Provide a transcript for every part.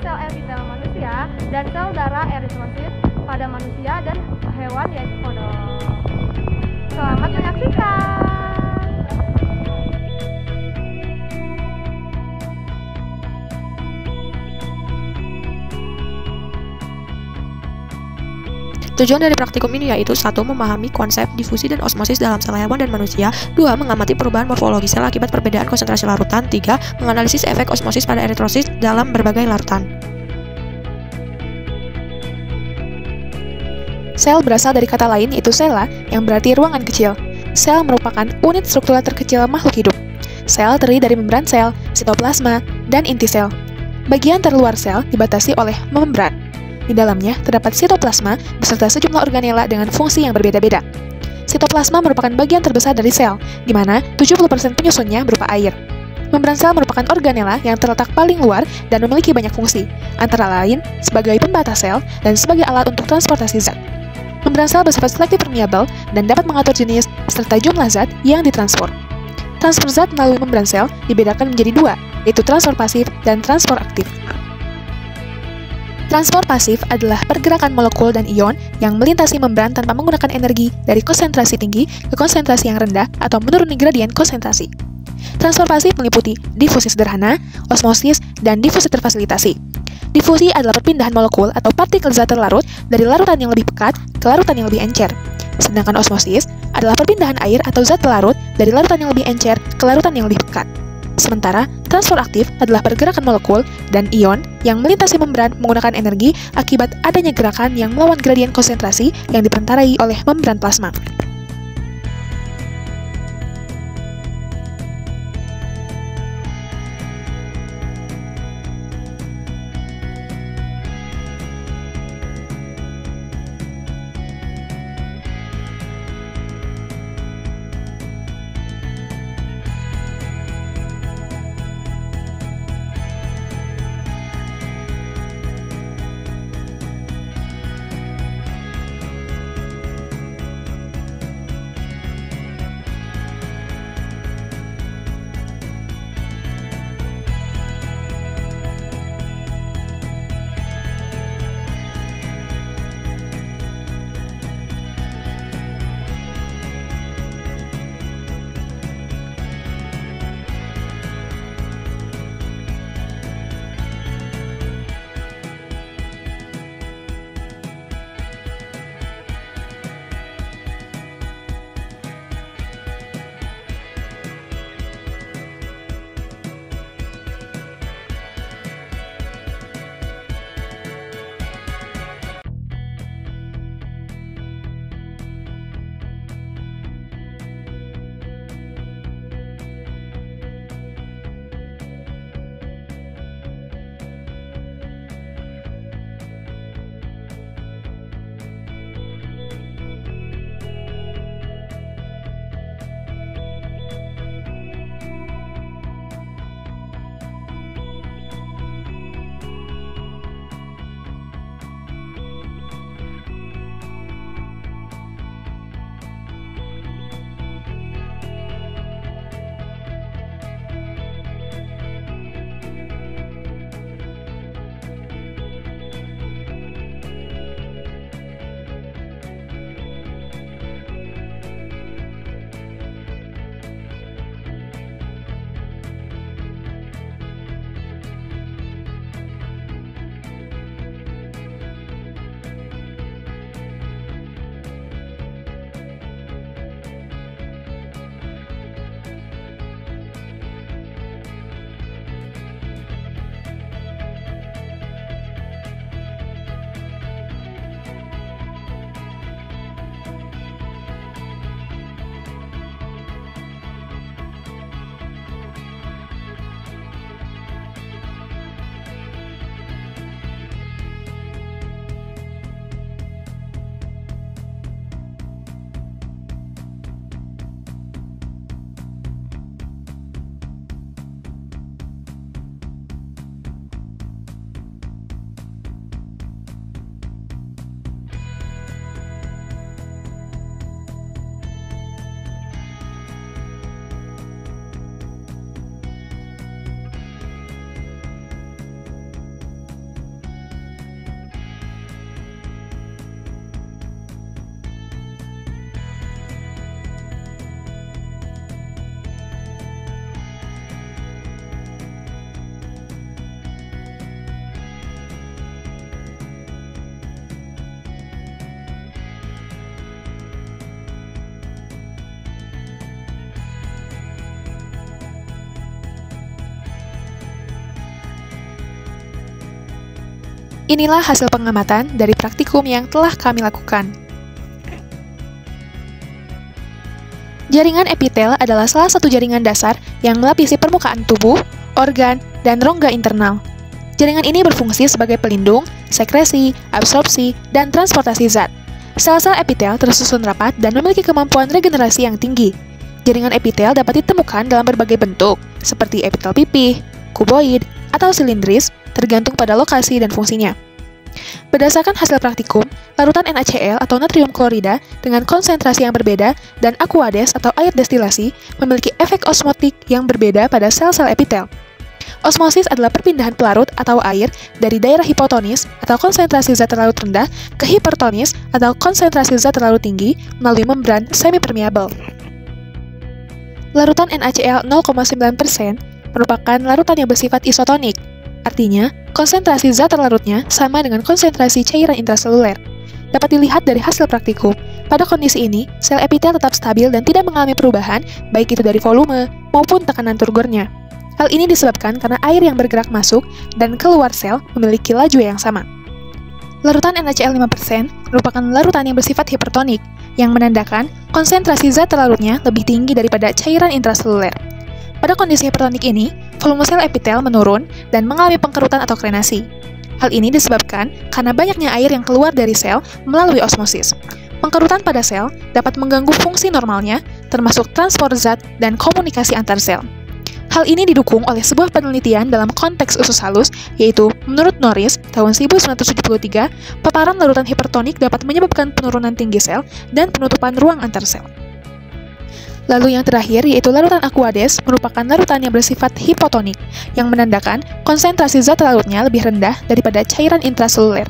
sel epitel manusia dan sel darah eritrosit pada manusia dan hewan yaitu kodok. Selamat menyaksikan. Tujuan dari praktikum ini yaitu 1. Memahami konsep difusi dan osmosis dalam sel hewan dan manusia. 2. Mengamati perubahan morfologi sel akibat perbedaan konsentrasi larutan. 3. Menganalisis efek osmosis pada eritrosit dalam berbagai larutan. Sel berasal dari kata lain yaitu cella, yang berarti ruangan kecil. Sel merupakan unit struktural terkecil makhluk hidup. Sel terdiri dari membran sel, sitoplasma, dan inti sel. Bagian terluar sel dibatasi oleh membran. Di dalamnya terdapat sitoplasma beserta sejumlah organela dengan fungsi yang berbeda-beda. Sitoplasma merupakan bagian terbesar dari sel, di mana 70% penyusunnya berupa air. Membran sel merupakan organela yang terletak paling luar dan memiliki banyak fungsi, antara lain sebagai pembatas sel dan sebagai alat untuk transportasi zat. Membran sel bersifat selektif permeabel dan dapat mengatur jenis serta jumlah zat yang ditransfer. Transfer zat melalui membran sel dibedakan menjadi 2, yaitu transfer pasif dan transfer aktif. Transfer pasif adalah pergerakan molekul dan ion yang melintasi membran tanpa menggunakan energi dari konsentrasi tinggi ke konsentrasi yang rendah atau menuruni gradien konsentrasi. Transfer pasif meliputi difusi sederhana, osmosis, dan difusi terfasilitasi. Difusi adalah perpindahan molekul atau partikel zat terlarut dari larutan yang lebih pekat ke larutan yang lebih encer. Sedangkan osmosis adalah perpindahan air atau zat terlarut dari larutan yang lebih encer ke larutan yang lebih pekat. Sementara, transfer aktif adalah pergerakan molekul dan ion yang melintasi membran menggunakan energi akibat adanya gerakan yang melawan gradien konsentrasi yang dipengaruhi oleh membran plasma. Inilah hasil pengamatan dari praktikum yang telah kami lakukan. Jaringan epitel adalah salah satu jaringan dasar yang melapisi permukaan tubuh, organ, dan rongga internal. Jaringan ini berfungsi sebagai pelindung, sekresi, absorpsi, dan transportasi zat. Sel-sel epitel tersusun rapat dan memiliki kemampuan regenerasi yang tinggi. Jaringan epitel dapat ditemukan dalam berbagai bentuk, seperti epitel pipih, kuboid, atau silindris, tergantung pada lokasi dan fungsinya. Berdasarkan hasil praktikum, larutan NaCl atau natrium klorida dengan konsentrasi yang berbeda dan aquades atau air destilasi memiliki efek osmotik yang berbeda pada sel-sel epitel. Osmosis adalah perpindahan pelarut atau air dari daerah hipotonis atau konsentrasi zat terlalu rendah ke hipertonis atau konsentrasi zat terlalu tinggi melalui membran semipermeable. Larutan NaCl 0,9% merupakan larutan yang bersifat isotonik. Artinya, konsentrasi zat terlarutnya sama dengan konsentrasi cairan intraseluler. Dapat dilihat dari hasil praktikum, pada kondisi ini, sel epitel tetap stabil dan tidak mengalami perubahan, baik itu dari volume maupun tekanan turgornya. Hal ini disebabkan karena air yang bergerak masuk dan keluar sel memiliki laju yang sama. Larutan NaCl 5% merupakan larutan yang bersifat hipertonik, yang menandakan konsentrasi zat terlarutnya lebih tinggi daripada cairan intraseluler. Pada kondisi hipertonik ini, volume sel epitel menurun dan mengalami pengkerutan atau krenasi. Hal ini disebabkan karena banyaknya air yang keluar dari sel melalui osmosis. Pengkerutan pada sel dapat mengganggu fungsi normalnya, termasuk transport zat dan komunikasi antar sel. Hal ini didukung oleh sebuah penelitian dalam konteks usus halus, yaitu menurut Norris tahun 1973, paparan larutan hipertonik dapat menyebabkan penurunan tinggi sel dan penutupan ruang antar sel. Lalu yang terakhir yaitu larutan aquades merupakan larutan yang bersifat hipotonik, yang menandakan konsentrasi zat larutnya lebih rendah daripada cairan intraseluler.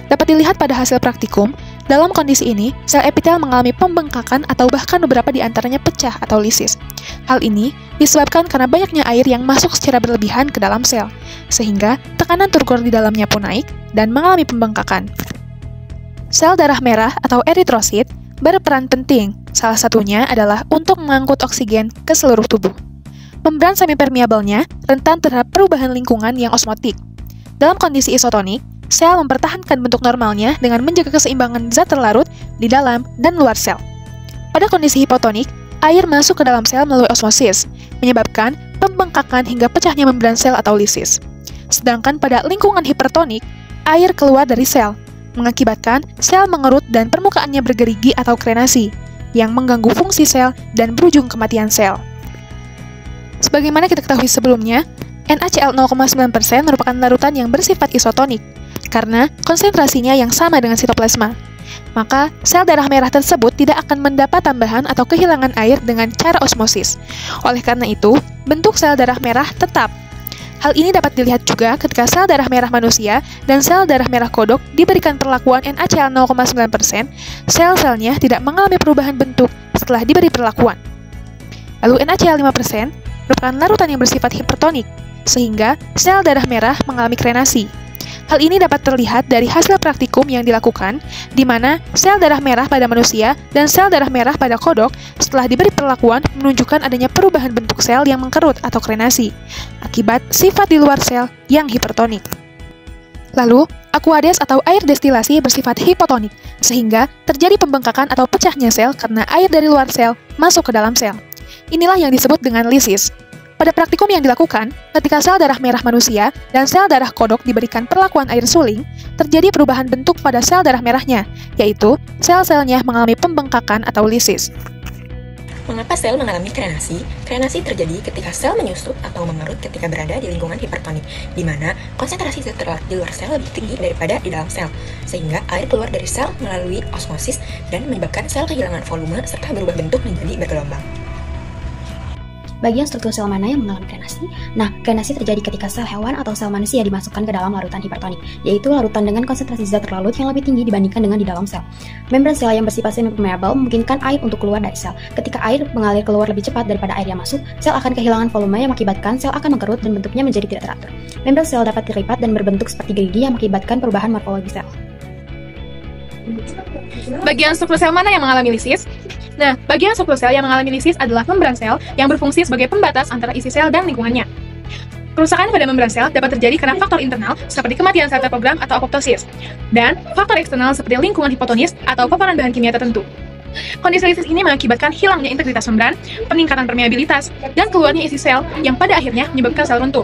Dapat dilihat pada hasil praktikum, dalam kondisi ini, sel epitel mengalami pembengkakan atau bahkan beberapa di antaranya pecah atau lisis. Hal ini disebabkan karena banyaknya air yang masuk secara berlebihan ke dalam sel, sehingga tekanan turgor di dalamnya pun naik dan mengalami pembengkakan. Sel darah merah atau eritrosit berperan penting, salah satunya adalah untuk mengangkut oksigen ke seluruh tubuh. Membran semipermeablenya rentan terhadap perubahan lingkungan yang osmotik. Dalam kondisi isotonik, sel mempertahankan bentuk normalnya dengan menjaga keseimbangan zat terlarut di dalam dan luar sel. Pada kondisi hipotonik, air masuk ke dalam sel melalui osmosis, menyebabkan pembengkakan hingga pecahnya membran sel atau lisis. Sedangkan pada lingkungan hipertonik, air keluar dari sel, mengakibatkan sel mengerut dan permukaannya bergerigi atau krenasi, yang mengganggu fungsi sel dan berujung kematian sel. Sebagaimana kita ketahui sebelumnya, NaCl 0,9% merupakan larutan yang bersifat isotonik, karena konsentrasinya yang sama dengan sitoplasma. Maka, sel darah merah tersebut tidak akan mendapat tambahan atau kehilangan air dengan cara osmosis. Oleh karena itu, bentuk sel darah merah tetap. Hal ini dapat dilihat juga ketika sel darah merah manusia dan sel darah merah kodok diberikan perlakuan NaCl 0,9%, sel-selnya tidak mengalami perubahan bentuk setelah diberi perlakuan. Lalu NaCl 5% merupakan larutan yang bersifat hipertonik, sehingga sel darah merah mengalami krenasi. Hal ini dapat terlihat dari hasil praktikum yang dilakukan, di mana sel darah merah pada manusia dan sel darah merah pada kodok setelah diberi perlakuan menunjukkan adanya perubahan bentuk sel yang mengkerut atau krenasi, akibat sifat di luar sel yang hipertonik. Lalu, aquades atau air destilasi bersifat hipotonik, sehingga terjadi pembengkakan atau pecahnya sel karena air dari luar sel masuk ke dalam sel. Inilah yang disebut dengan lisis. Pada praktikum yang dilakukan, ketika sel darah merah manusia dan sel darah kodok diberikan perlakuan air suling, terjadi perubahan bentuk pada sel darah merahnya, yaitu sel-selnya mengalami pembengkakan atau lisis. Mengapa sel mengalami krenasi? Krenasi terjadi ketika sel menyusut atau mengerut ketika berada di lingkungan hipertonik, di mana konsentrasi zat terlarut di luar sel lebih tinggi daripada di dalam sel, sehingga air keluar dari sel melalui osmosis dan menyebabkan sel kehilangan volume serta berubah bentuk menjadi bergelombang. Bagian struktur sel mana yang mengalami krenasi? Nah, krenasi terjadi ketika sel hewan atau sel manusia dimasukkan ke dalam larutan hipertonik, yaitu larutan dengan konsentrasi zat terlarut yang lebih tinggi dibandingkan dengan di dalam sel. Membran sel yang bersifat semipermeable memungkinkan air untuk keluar dari sel. Ketika air mengalir keluar lebih cepat daripada air yang masuk, sel akan kehilangan volume yang mengakibatkan sel akan mengkerut dan bentuknya menjadi tidak teratur. Membran sel dapat terlipat dan berbentuk seperti gerigi yang mengakibatkan perubahan morfologi sel. Bagian struktur sel mana yang mengalami lisis? Nah, bagian struktur sel yang mengalami lisis adalah membran sel yang berfungsi sebagai pembatas antara isi sel dan lingkungannya. Kerusakan pada membran sel dapat terjadi karena faktor internal seperti kematian sel terprogram atau apoptosis, dan faktor eksternal seperti lingkungan hipotonis atau paparan bahan kimia tertentu. Kondisi lisis ini mengakibatkan hilangnya integritas membran, peningkatan permeabilitas, dan keluarnya isi sel yang pada akhirnya menyebabkan sel runtuh.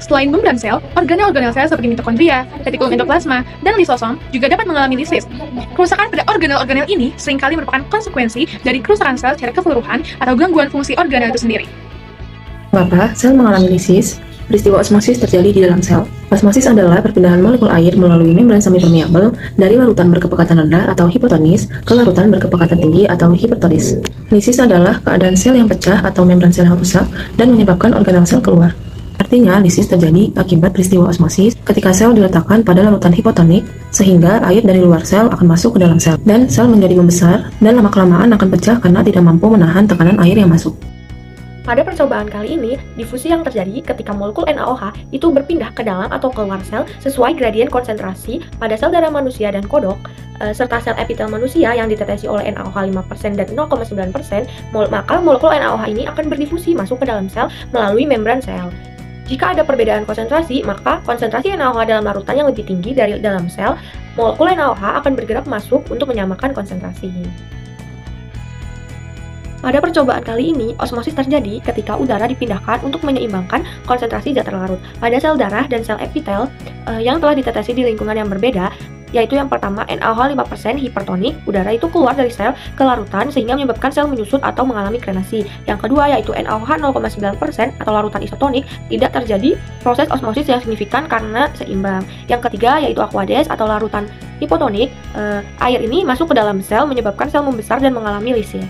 Selain membran sel, organel-organel sel seperti mitokondria, retikulum endoplasma, dan lisosom juga dapat mengalami lisis. Kerusakan pada organel-organel ini seringkali merupakan konsekuensi dari kerusakan sel secara keseluruhan atau gangguan fungsi organel itu sendiri. Mengapa sel mengalami lisis? Peristiwa osmosis terjadi di dalam sel. Osmosis adalah perpindahan molekul air melalui membran semi-permeabel dari larutan berkepekatan rendah atau hipotonis ke larutan berkepekatan tinggi atau hipertonis. Lisis adalah keadaan sel yang pecah atau membran sel yang rusak dan menyebabkan organel sel keluar. Artinya, lisis terjadi akibat peristiwa osmosis ketika sel diletakkan pada larutan hipotonik sehingga air dari luar sel akan masuk ke dalam sel dan sel menjadi membesar dan lama-kelamaan akan pecah karena tidak mampu menahan tekanan air yang masuk. Pada percobaan kali ini, difusi yang terjadi ketika molekul NaOH itu berpindah ke dalam atau keluar sel sesuai gradien konsentrasi pada sel darah manusia dan kodok, serta sel epitel manusia yang ditetesi oleh NaOH 5% dan 0,9%, maka molekul NaOH ini akan berdifusi masuk ke dalam sel melalui membran sel. Jika ada perbedaan konsentrasi, maka konsentrasi NaOH dalam larutan yang lebih tinggi dari dalam sel, molekul NaOH akan bergerak masuk untuk menyamakan konsentrasi. Pada percobaan kali ini, osmosis terjadi ketika udara dipindahkan untuk menyeimbangkan konsentrasi zat terlarut pada sel darah dan sel epitel yang telah ditetesi di lingkungan yang berbeda, yaitu yang pertama NaOH 5% hipertonik, udara itu keluar dari sel ke larutan sehingga menyebabkan sel menyusut atau mengalami krenasi. Yang kedua yaitu NaOH 0,9% atau larutan isotonik, tidak terjadi proses osmosis yang signifikan karena seimbang. Yang ketiga yaitu aqueous atau larutan hipotonik, air ini masuk ke dalam sel menyebabkan sel membesar dan mengalami lisis.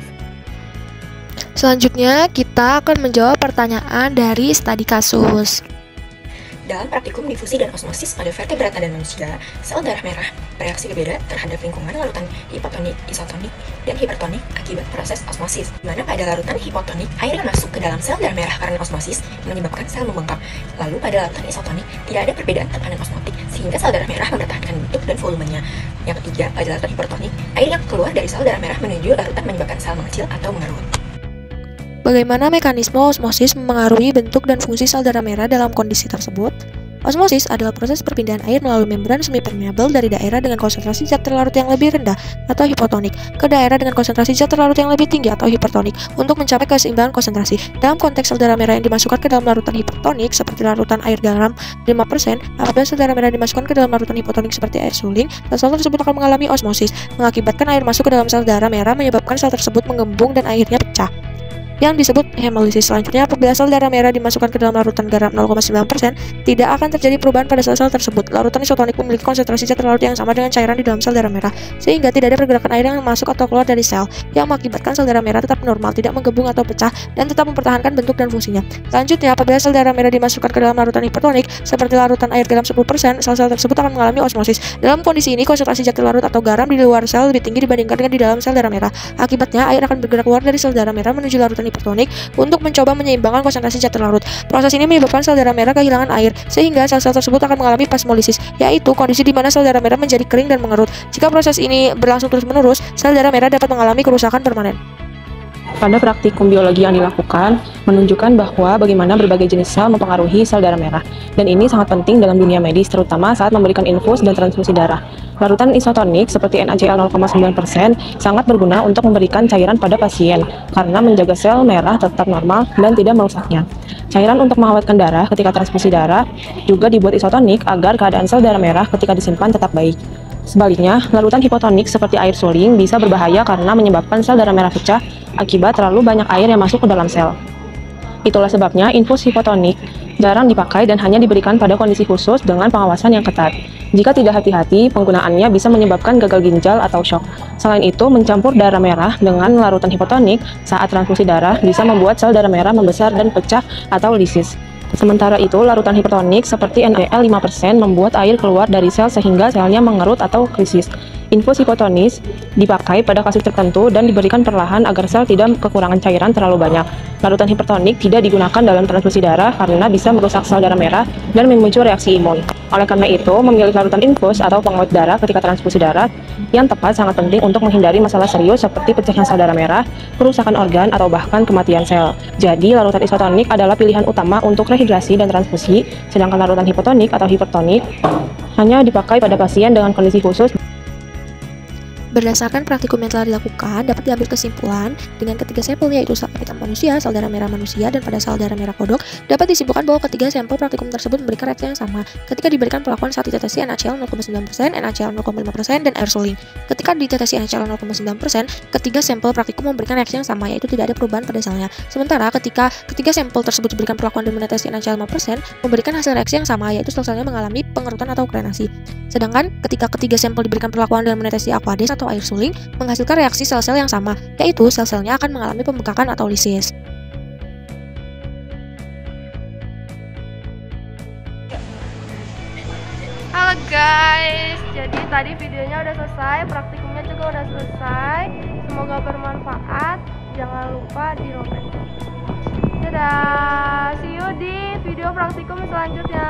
Selanjutnya, kita akan menjawab pertanyaan dari studi kasus. Dalam praktikum difusi dan osmosis pada vertebrata dan manusia, sel darah merah bereaksi berbeda terhadap lingkungan larutan hipotonik, isotonik, dan hipertonik akibat proses osmosis, di mana pada larutan hipotonik, air yang masuk ke dalam sel darah merah karena osmosis menyebabkan sel membengkak. Lalu pada larutan isotonik, tidak ada perbedaan tekanan osmotik, sehingga sel darah merah mempertahankan bentuk dan volumenya. Yang ketiga, pada larutan hipertonik, air yang keluar dari sel darah merah menuju larutan menyebabkan sel mengecil atau mengerut. Bagaimana mekanisme osmosis memengaruhi bentuk dan fungsi sel darah merah dalam kondisi tersebut? Osmosis adalah proses perpindahan air melalui membran semi-permeabel dari daerah dengan konsentrasi zat terlarut yang lebih rendah atau hipotonik ke daerah dengan konsentrasi zat terlarut yang lebih tinggi atau hipertonik untuk mencapai keseimbangan konsentrasi. Dalam konteks sel darah merah yang dimasukkan ke dalam larutan hipertonik seperti larutan air garam 5%, apabila sel darah merah dimasukkan ke dalam larutan hipotonik seperti air suling, sel tersebut akan mengalami osmosis, mengakibatkan air masuk ke dalam sel darah merah menyebabkan sel tersebut menggembung dan akhirnya pecah, yang disebut hemolisis. Selanjutnya, apabila sel darah merah dimasukkan ke dalam larutan garam 0,9%, tidak akan terjadi perubahan pada sel-sel tersebut. Larutan isotonik memiliki konsentrasi zat terlarut yang sama dengan cairan di dalam sel darah merah, sehingga tidak ada pergerakan air yang masuk atau keluar dari sel, yang mengakibatkan sel darah merah tetap normal, tidak menggembung atau pecah, dan tetap mempertahankan bentuk dan fungsinya. Selanjutnya, apabila sel darah merah dimasukkan ke dalam larutan hipertonik, seperti larutan air garam 10%, sel-sel tersebut akan mengalami osmosis. Dalam kondisi ini, konsentrasi zat terlarut atau garam di luar sel lebih tinggi dibandingkan dengan di dalam sel darah merah. Akibatnya, air akan bergerak keluar dari sel darah merah menuju larutan hipertonik untuk mencoba menyeimbangkan konsentrasi zat terlarut. Proses ini menyebabkan sel darah merah kehilangan air, sehingga sel-sel tersebut akan mengalami plasmolisis, yaitu kondisi di mana sel darah merah menjadi kering dan mengerut. Jika proses ini berlangsung terus-menerus, sel darah merah dapat mengalami kerusakan permanen. Pada praktikum biologi yang dilakukan, menunjukkan bahwa bagaimana berbagai jenis sel mempengaruhi sel darah merah. Dan ini sangat penting dalam dunia medis, terutama saat memberikan infus dan transfusi darah. Larutan isotonik seperti NaCl 0,9% sangat berguna untuk memberikan cairan pada pasien, karena menjaga sel merah tetap normal dan tidak merusaknya. Cairan untuk mengawetkan darah ketika transfusi darah juga dibuat isotonik agar keadaan sel darah merah ketika disimpan tetap baik. Sebaliknya, larutan hipotonik seperti air suling bisa berbahaya karena menyebabkan sel darah merah pecah akibat terlalu banyak air yang masuk ke dalam sel. Itulah sebabnya infus hipotonik jarang dipakai dan hanya diberikan pada kondisi khusus dengan pengawasan yang ketat. Jika tidak hati-hati, penggunaannya bisa menyebabkan gagal ginjal atau shock. Selain itu, mencampur darah merah dengan larutan hipotonik saat transfusi darah bisa membuat sel darah merah membesar dan pecah atau lisis. Sementara itu, larutan hipertonik seperti NaCl 5% membuat air keluar dari sel sehingga selnya mengerut atau krisis. Infus hipotonis dipakai pada kasus tertentu dan diberikan perlahan agar sel tidak kekurangan cairan terlalu banyak. Larutan hipertonik tidak digunakan dalam transfusi darah karena bisa merusak sel darah merah dan memicu reaksi imun. Oleh karena itu, memilih larutan infus atau pengawet darah ketika transfusi darah yang tepat sangat penting untuk menghindari masalah serius seperti pecahnya sel darah merah, kerusakan organ, atau bahkan kematian sel. Jadi, larutan isotonik adalah pilihan utama untuk rehidrasi dan transfusi, sedangkan larutan hipotonik atau hipertonik hanya dipakai pada pasien dengan kondisi khusus. Berdasarkan praktikum yang telah dilakukan, dapat diambil kesimpulan dengan ketiga sampel yaitu sel kapital manusia, sel darah merah manusia, dan pada sel darah merah kodok, dapat disimpulkan bahwa ketiga sampel praktikum tersebut memberikan reaksi yang sama ketika diberikan perlakuan saat ditetesi NaCl 0,9%, NaCl 0,5%, dan air suling. Ketika ditetesi NaCl 0,9%, ketiga sampel praktikum memberikan reaksi yang sama yaitu tidak ada perubahan pada selnya. Sementara ketika ketiga sampel tersebut diberikan perlakuan dan menetesi NaCl 5%, memberikan hasil reaksi yang sama yaitu sel-selnya mengalami pengerutan atau krenasi. Sedangkan ketika ketiga sampel diberikan perlakuan dan menetesi aqueous atau air suling, menghasilkan reaksi sel-sel yang sama, yaitu sel-selnya akan mengalami pembekakan atau lisis. Halo guys, jadi tadi videonya udah selesai, praktikumnya juga udah selesai. Semoga bermanfaat. Jangan lupa di robek. Dadah, see you di video praktikum selanjutnya.